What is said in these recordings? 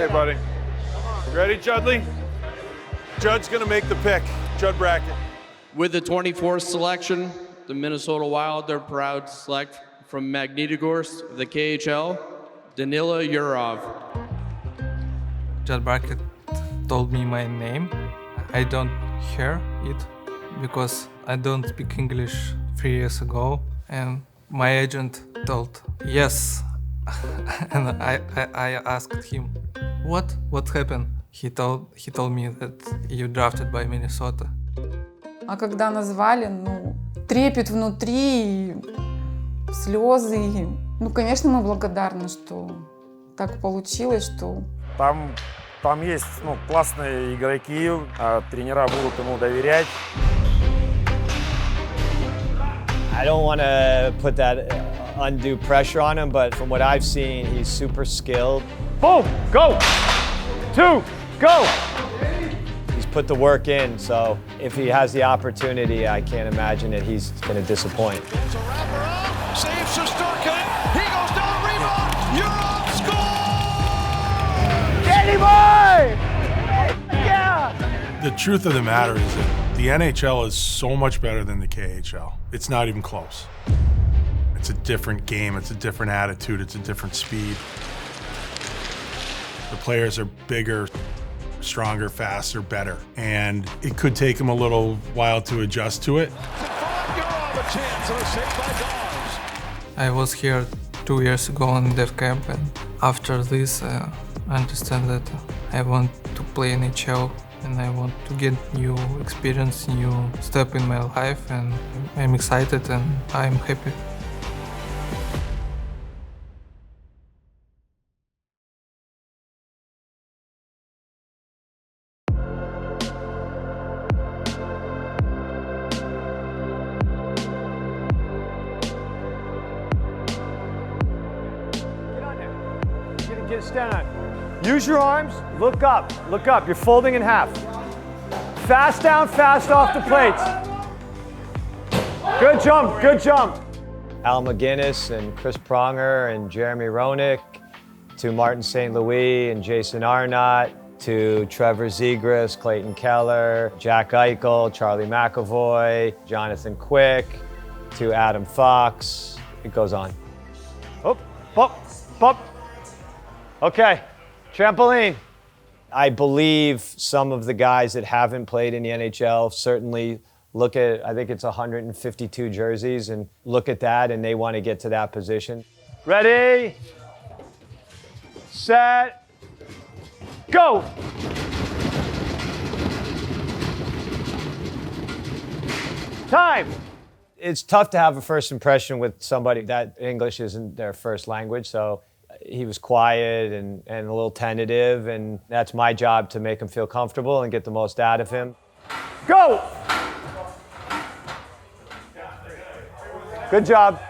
Okay, buddy. Ready, Judley? Judd's gonna make the pick. Judd Brackett. With the 24th selection, the Minnesota Wild are proud to select from Magnitogorsk, the KHL, Danila Yurov. Judd Brackett told me my name. I don't hear it because I don't speak English 3 years ago, and my agent told yes. And I asked him, what happened? He told me that you drafted by Minnesota. А когда назвали, трепет внутри, слезы. Конечно, мы благодарны, что так получилось, что... Там есть классные игроки, тренера будут ему доверять. I don't want to put that undue pressure on him, but from what I've seen, he's super skilled. Boom! Go! 2, go! He's put the work in, so if he has the opportunity, I can't imagine that he's going to disappoint. It's a wraparound, saves Shesterkin, he goes down, rebound, Yurov scores! Anybody! Yeah! The truth of the matter is that the NHL is so much better than the KHL. It's not even close. It's a different game, it's a different attitude, it's a different speed. The players are bigger, stronger, faster, better. And it could take them a little while to adjust to it. I was here 2 years ago in dev camp, and after this I understand that I want to play NHL and I want to get new experience, new step in my life, and I'm excited and I'm happy. Stand on. Use your arms, look up, You're folding in half. Fast down, fast off the plates. Good jump, good jump. Al McGinnis and Chris Pronger and Jeremy Roenick, to Martin St. Louis and Jason Arnott, to Trevor Zegras, Clayton Keller, Jack Eichel, Charlie McAvoy, Jonathan Quick, to Adam Fox. It goes on. Up, up, up. Okay, trampoline. I believe some of the guys that haven't played in the NHL certainly look at, I think it's 152 jerseys, and look at that and they want to get to that position. Ready, set, go! Time! It's tough to have a first impression with somebody that English isn't their first language, so he was quiet and a little tentative, and that's my job to make him feel comfortable and get the most out of him. Go! Good job.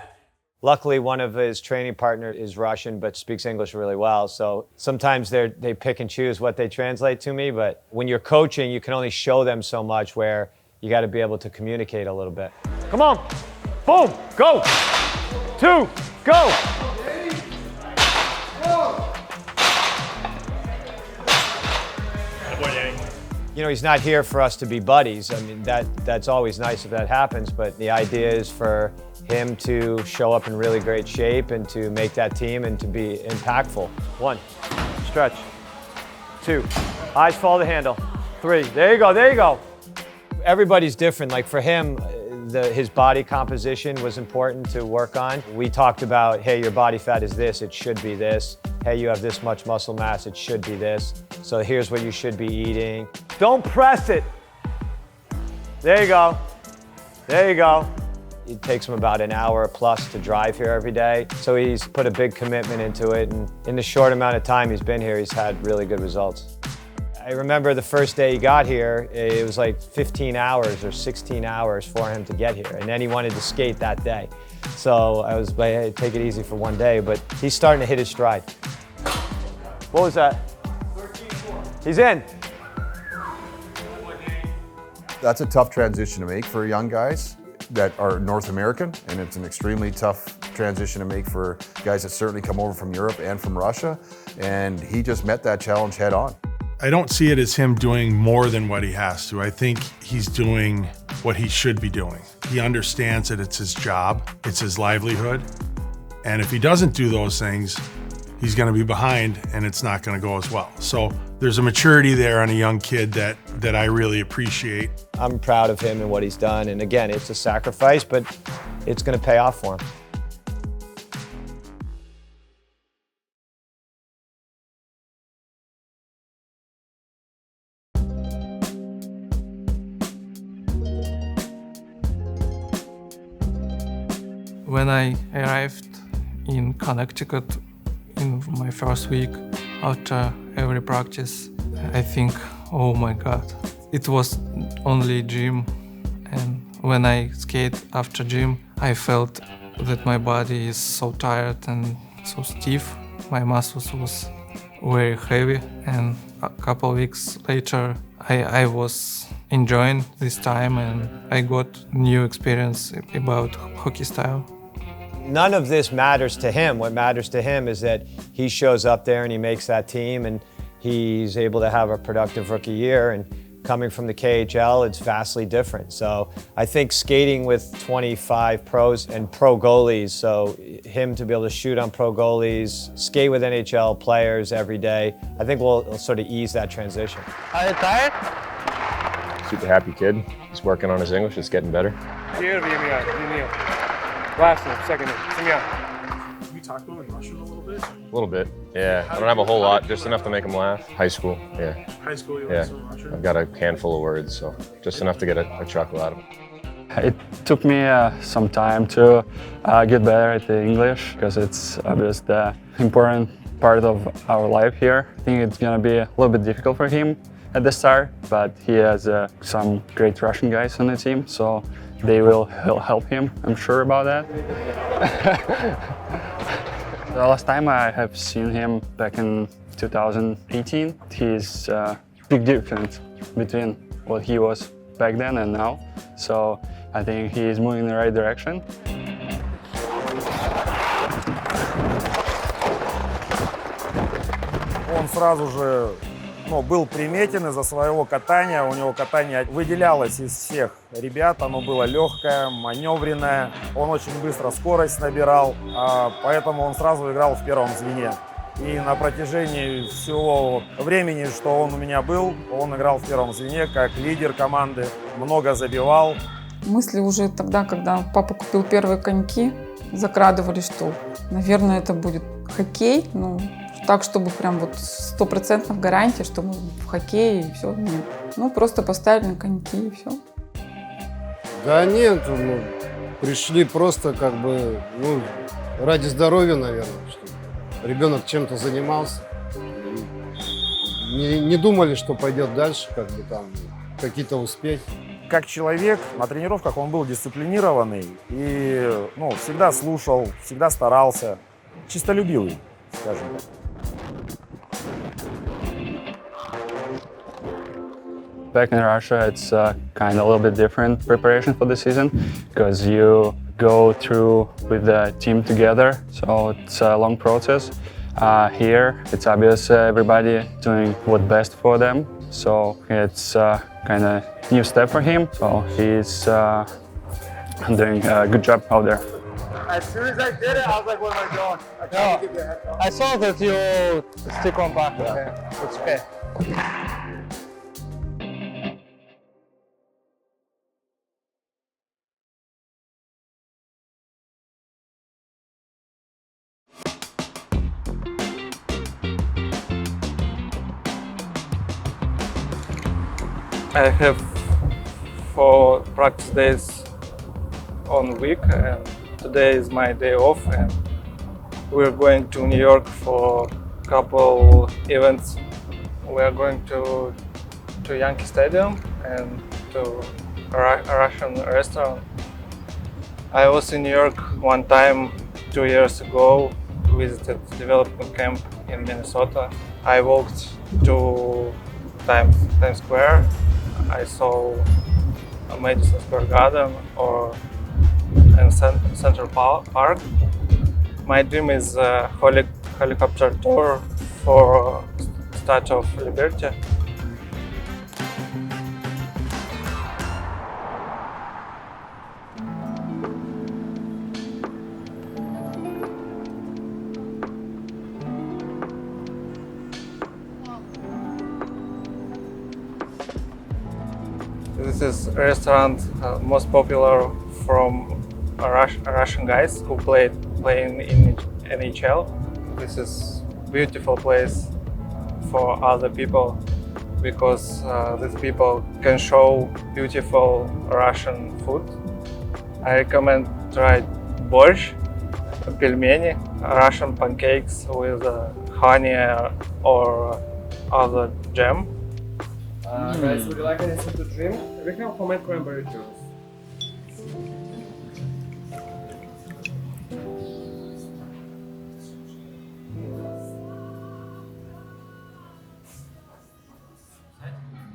Luckily, one of his training partners is Russian but speaks English really well, so sometimes they pick and choose what they translate to me, but when you're coaching, you can only show them so much where you got to be able to communicate a little bit. Come on. Boom. Go. 2, go. You know, he's not here for us to be buddies. I mean, that's always nice if that happens, but the idea is for him to show up in really great shape and to make that team and to be impactful. 1, stretch. 2, eyes follow the handle. 3, there you go, there you go. Everybody's different. Like for him, his body composition was important to work on. We talked about, hey, your body fat is this, it should be this. Hey, you have this much muscle mass, it should be this. So here's what you should be eating. Don't press it. There you go. There you go. It takes him about an hour plus to drive here every day. So he's put a big commitment into it. And in the short amount of time he's been here, he's had really good results. I remember the first day he got here, it was like 15 hours or 16 hours for him to get here. And then he wanted to skate that day. So I was like, hey, take it easy for one day, but he's starting to hit his stride. What was that? 13-4. He's in. That's a tough transition to make for young guys that are North American, and it's an extremely tough transition to make for guys that certainly come over from Europe and from Russia, and he just met that challenge head on. I don't see it as him doing more than what he has to. I think he's doing what he should be doing. He understands that it's his job, it's his livelihood, and if he doesn't do those things, he's going to be behind and it's not going to go as well. So there's a maturity there on a young kid that I really appreciate. I'm proud of him and what he's done, and again, it's a sacrifice, but it's going to pay off for him. When I arrived in Connecticut in my first week after every practice, I think, oh my God, it was only gym. And when I skate after gym, I felt that my body is so tired and so stiff. My muscles was very heavy, and a couple weeks later, I was enjoying this time and I got new experience about hockey style. None of this matters to him. What matters to him is that he shows up there and he makes that team and he's able to have a productive rookie year. And coming from the KHL, it's vastly different. So I think skating with 25 pros and pro goalies, so him to be able to shoot on pro goalies, skate with NHL players every day, I think will sort of ease that transition. Are you tired? Super happy kid. He's working on his English. It's getting better. Last name, second name. Can you talk about in Russian a little bit? A little bit, yeah. I don't have a whole lot, just enough to make him laugh. High school, yeah. High school, you Yeah. learned Russian? I've got a handful of words, so just enough to get a chuckle out of him. It took me some time to get better at the English because it's obviously the important part of our life here. I think it's gonna be a little bit difficult for him at the start, but he has some great Russian guys on the team, so they will help him, I'm sure about that. The last time I have seen him back in 2018, he's big difference between what he was back then and now. So I think he's moving in the right direction. Он сразу же был приметен из-за своего катания. У него катание выделялось из всех ребят. Оно было легкое, маневренное. Он очень быстро скорость набирал, поэтому он сразу играл в первом звене. И на протяжении всего времени, что он у меня был, он играл в первом звене как лидер команды, много забивал. Мысли уже тогда, когда папа купил первые коньки, закрадывались, что, наверное, это будет хоккей. Так, чтобы прям вот 100% гарантия, что мы в хоккее и все. Нет. Просто поставили на коньки и все. Да нет, пришли просто ради здоровья, наверное, чтобы ребенок чем-то занимался. Не думали, что пойдет дальше, какие-то успехи. Как человек на тренировках он был дисциплинированный и всегда слушал, всегда старался, чистолюбивый, скажем так. Back in Russia, it's kind of a little bit different preparation for the season because you go through with the team together, so it's a long process. Here, it's obvious everybody doing what's best for them, so it's kind of new step for him. So he's doing a good job out there. As soon as I did it, I was like, what am I doing? I tried to give you a head up. I saw that you stick on back. Okay, it's okay. I have 4 practice days on week, and today is my day off, and we're going to New York for a couple events. We are going to Yankee Stadium and to a Russian restaurant. I was in New York one time 2 years ago, visited development camp in Minnesota. I walked to Times Square. I saw Madison Square Garden in Central Park. My dream is a helicopter tour for Statue of Liberty. This is a restaurant most popular from Russian guys who playing in NHL. This is beautiful place for other people because these people can show beautiful Russian food. I recommend try борщ, пельмени, Russian pancakes with honey or other jam. Guys, would you like anything to drink? We have homemade cranberry juice.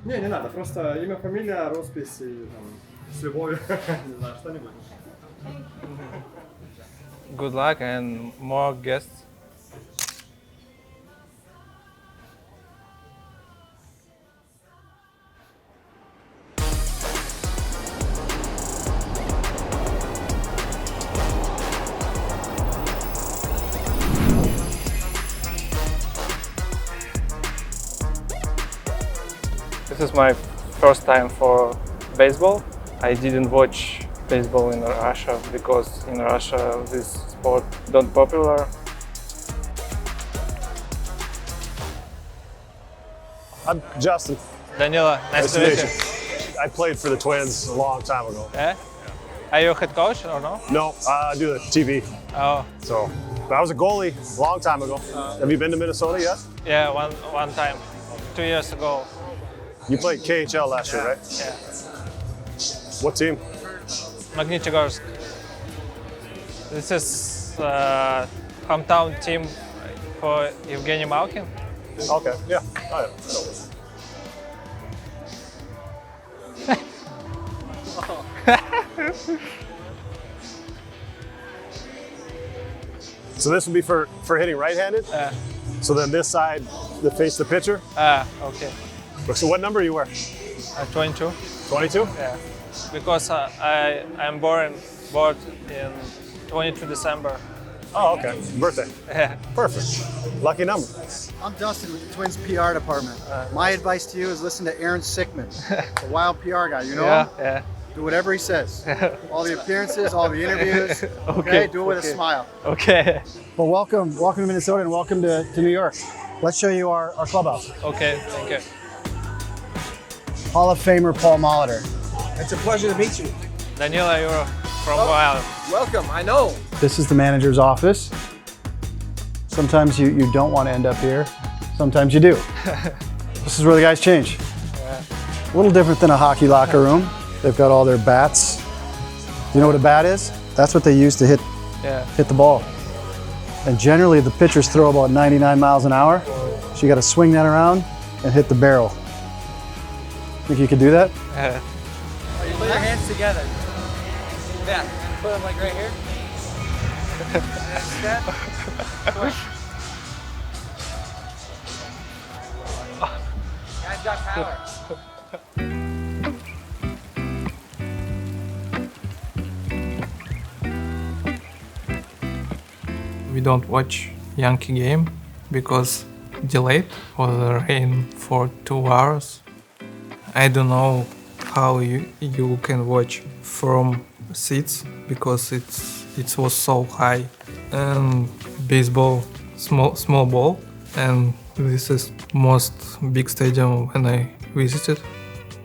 Не надо, просто имя, фамилия, роспись и там, с любовью, не знаю, что-нибудь. Good luck and more guests. This is my first time for baseball. I didn't watch baseball in Russia because in Russia this sport not popular. I'm Justin. Danila, nice to meet you. I played for the Twins a long time ago. Yeah? Are you a head coach or no? No, I do the TV. Oh. So, but I was a goalie a long time ago. Have you been to Minnesota yet? Yeah, one time, 2 years ago. You played KHL last year, right? Yeah. What team? Magnitogorsk. This is hometown team for Evgeny Malkin. Okay, yeah. I know. So this would be for hitting right-handed? So then this side, that face the pitcher? Okay. So what number you wear? 22. 22? Yeah. Because I'm born in 22 December. Oh, okay. Birthday. Yeah. Perfect. Lucky number. I'm Dustin with the Twins PR department. My advice to you is listen to Aaron Sickman, the wild PR guy. You know him? Yeah. Do whatever he says. All the appearances, all the interviews. Okay. Do it with a smile. Okay. Well, welcome to Minnesota and welcome to New York. Let's show you our clubhouse. Okay. Thank you. Hall of Famer Paul Molitor. It's a pleasure to meet you. Danila Yurov from Wild. Welcome, I know. This is the manager's office. Sometimes you don't want to end up here. Sometimes you do. This is where the guys change. A little different than a hockey locker room. They've got all their bats. You know what a bat is? That's what they use to hit the ball. And generally the pitchers throw about 99 miles an hour. So you got to swing that around and hit the barrel. Think you could do that? Put your hands together. Yeah, put them like right here. Push. Guys got power. We don't watch Yankee game because delayed or the rain for 2 hours. I don't know how you can watch from seats because it was so high, and baseball small ball, and this is most big stadium when I visited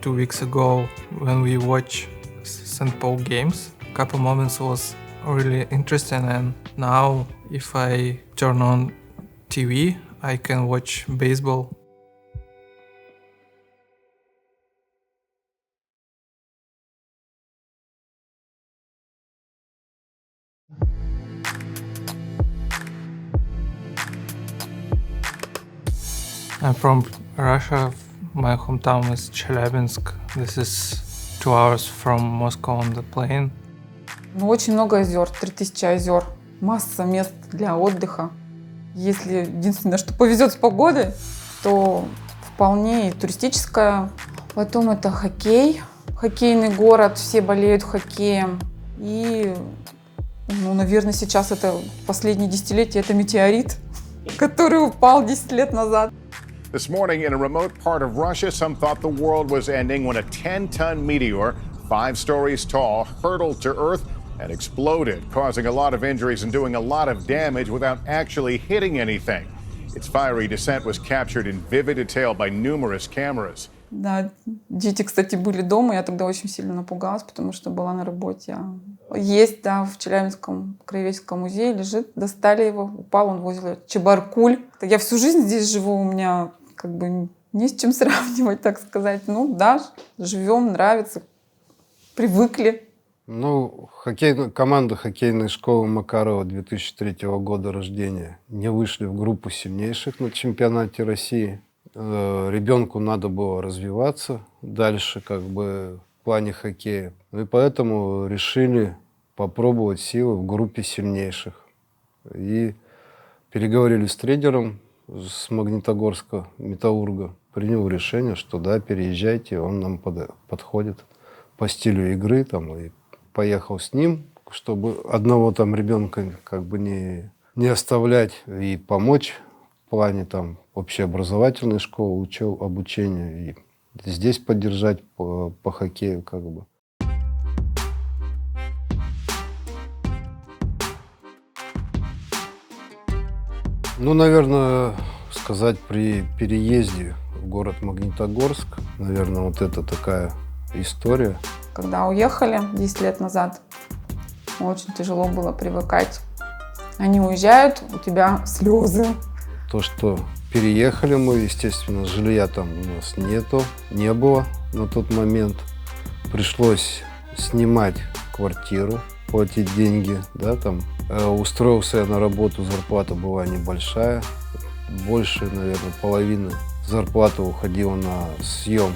2 weeks ago when we watch St. Paul games. Couple moments was really interesting, and now if I turn on TV I can watch baseball. I'm from Russia. My hometown is Chelyabinsk. This is 2 hours from Moscow on the plane. Ну, очень много озер, 3000 озер. масса мест для отдыха. Если единственное, что повезет с погодой, то вполне и туристическая. Потом это хоккей, хоккейный город, все болеют хоккеем. И, наверное, сейчас это последнее десятилетие, это метеорит, который упал 10 лет назад. This morning in a remote part of Russia, some thought the world was ending when a 10-ton meteor, 5 stories tall, hurtled to Earth and exploded, causing a lot of injuries and doing a lot of damage without actually hitting anything. Its fiery descent was captured in vivid detail by numerous cameras. Да, дети, кстати, были дома, я тогда очень сильно напугалась, потому что была на работе. Есть, да, в Челябинском краеведческом музее лежит, достали его, упал он возле Чебаркуль. Я всю жизнь здесь живу, у меня как бы не с чем сравнивать, так сказать. Ну да, живем, нравится, привыкли. Ну, команда хоккейной школы Макарова 2003 года рождения не вышли в группу сильнейших на чемпионате России. Ребенку надо было развиваться дальше как бы в плане хоккея. И поэтому решили попробовать силы в группе сильнейших. И переговорили с тренером с Магнитогорска, Металлурга. Принял решение, что да, переезжайте, он нам подходит по стилю игры. Там, и поехал с ним, чтобы одного там ребенка как бы не оставлять и помочь в плане там общеобразовательной школы, обучения, и здесь поддержать по хоккею как бы. Ну, наверное, сказать при переезде в город Магнитогорск, наверное, вот это такая история. Когда уехали 10 лет назад, очень тяжело было привыкать. Они уезжают, у тебя слезы. То, что переехали мы, естественно, жилья там у нас не было на тот момент. Пришлось снимать квартиру, платить деньги, да, там. Устроился я на работу, зарплата была небольшая. Больше, наверное, половины зарплаты уходила на съем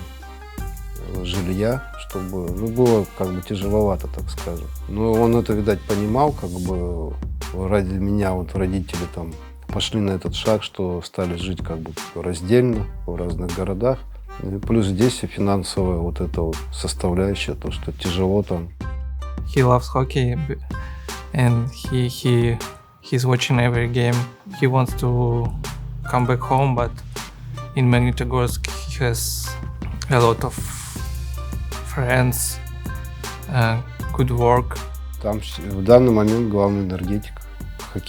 жилья, чтобы, было как бы тяжеловато, так скажем. Но он это, видать, понимал, как бы ради меня вот родители там пошли на этот шаг, что стали жить как бы раздельно в разных городах. И плюс здесь и финансовая вот эта вот составляющая, то, что тяжело там. He loves hockey and he's watching every game. He wants to come back home, but in Magnitogorsk he has a lot of friends, good work. Там в данный момент главный энергетик в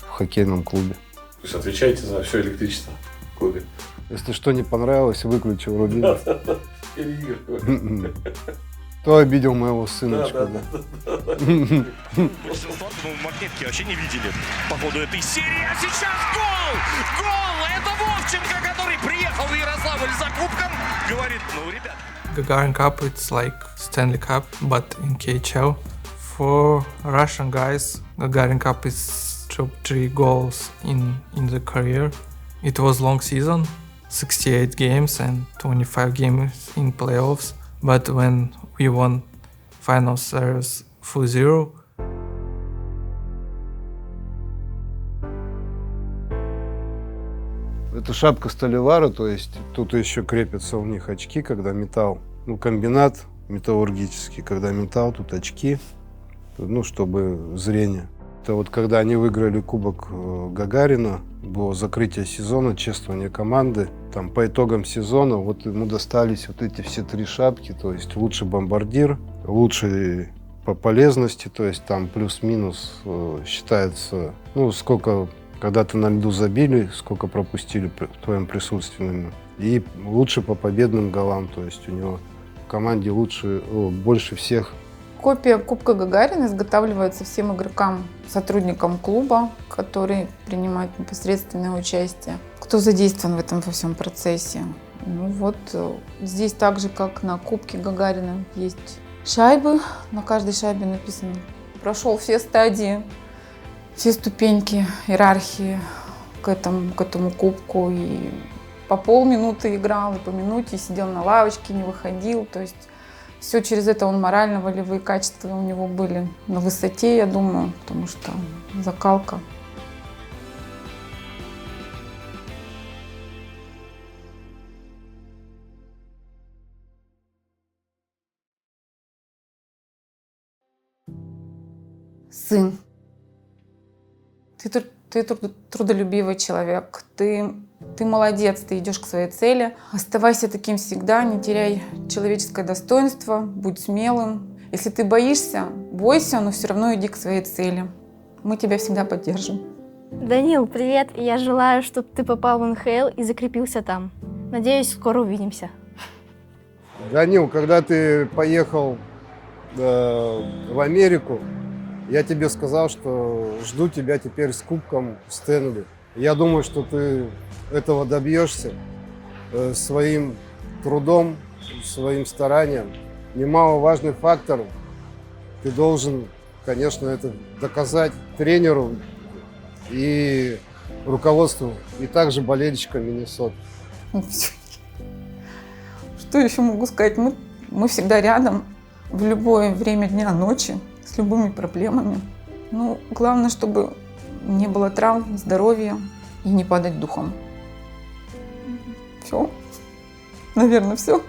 хоккейном клубе. То есть отвечаете за все электричество в клубе? Если что не понравилось, выключил рубильник. Переигрываю. Кто обидел моего сыночка? Большинство в Магнитке вообще не видели по ходу этой серии. А сейчас гол! Гол! Это Вовченко, который приехал в Ярославль за кубком. Говорит, ребят. Gagarin Cup, it's like Stanley Cup, but in KHL. For Russian guys, Gagarin Cup is top 3 goals in the career. It was long season, 68 games and 25 games in playoffs. But when we won final series 4-0. Это шапка сталевара, то есть тут еще крепятся у них очки, когда металл. Комбинат металлургический, когда металл, тут очки, чтобы зрение. Это вот когда они выиграли кубок Гагарина, было закрытие сезона, чествование команды. Там по итогам сезона вот ему достались вот эти все 3 шапки, то есть лучший бомбардир, лучший по полезности, то есть там плюс-минус считается, сколько, когда ты на льду забили, сколько пропустили в твоем присутствии. И лучший по победным голам, то есть у него в команде больше всех. Копия Кубка Гагарина изготавливается всем игрокам, сотрудникам клуба, которые принимают непосредственное участие. Кто задействован в этом во всем процессе? Здесь так же, как на Кубке Гагарина, есть шайбы. На каждой шайбе написано: прошел все стадии, все ступеньки иерархии к этому кубку. И по полминуты играл, и по минуте сидел на лавочке, не выходил. То есть все через это он морально-волевые качества у него были на высоте, я думаю, потому что закалка. Сын, ты трудолюбивый человек, ты молодец, ты идешь к своей цели. Оставайся таким всегда, не теряй человеческое достоинство, будь смелым. Если ты боишься, бойся, но все равно иди к своей цели. Мы тебя всегда поддержим. Данил, привет! Я желаю, чтобы ты попал в НХЛ и закрепился там. Надеюсь, скоро увидимся. Данил, когда ты поехал в Америку, я тебе сказал, что жду тебя теперь с кубком в Стэнли. Я думаю, что ты этого добьешься своим трудом, своим старанием. Немаловажный фактор. Ты должен, конечно, это доказать тренеру и руководству, и также болельщикам Миннесоты. Что еще могу сказать? Мы всегда рядом в любое время дня, ночи, с любыми проблемами. Ну, главное, чтобы не было травм, здоровья и не падать духом. Все. Наверное, все.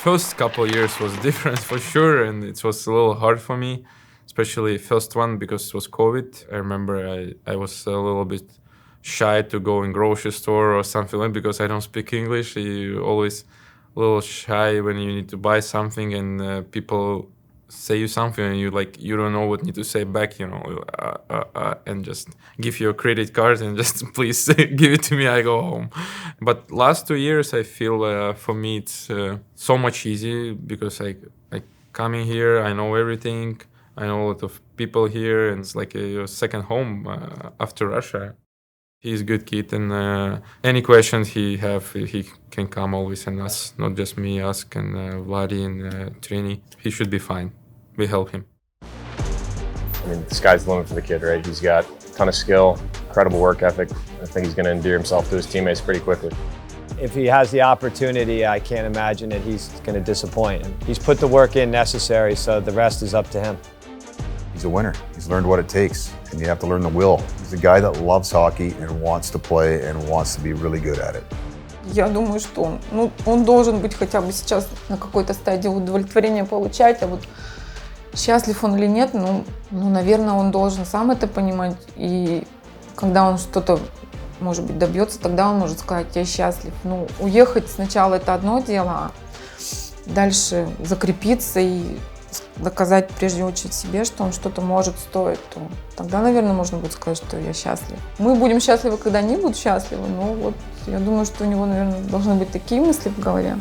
First couple years was different for sure, and it was a little hard for me, especially first one because it was COVID. I remember I was a little bit shy to go in grocery store or something like that because I don't speak English. You always a little shy when you need to buy something and people say you something and you don't know what need to say back, and just give you a credit card and just please give it to me, I go home. But last 2 years I feel for me it's so much easy because I coming here, I know everything, I know a lot of people here, and it's like a second home after Russia. He's a good kid, and any questions he can come always and ask, not just me, ask and Vladi and Trini. He should be fine. We help him. I mean, the sky's the limit for the kid, right? He's got a ton of skill, incredible work ethic. I think he's going to endear himself to his teammates pretty quickly. If he has the opportunity, I can't imagine that he's going to disappoint. He's put the work in necessary, so the rest is up to him. He's a winner. He's learned what it takes, and you have to learn the will. He's a guy that loves hockey and wants to play and wants to be really good at it. Я думаю, что он должен быть хотя бы сейчас на какой-то стадии удовлетворения получать, а вот счастлив он или нет, наверное, он должен сам это понимать. И когда он что-то, может быть, добьется, тогда он может сказать: я счастлив. Уехать сначала это одно дело, а дальше закрепиться и доказать прежде очередь себе, что он что-то может стоить, то тогда, наверное, можно будет сказать, что я счастлив. Мы будем счастливы, когда они будут счастливы, но вот я думаю, что у него, наверное, должны быть такие мысли в голове.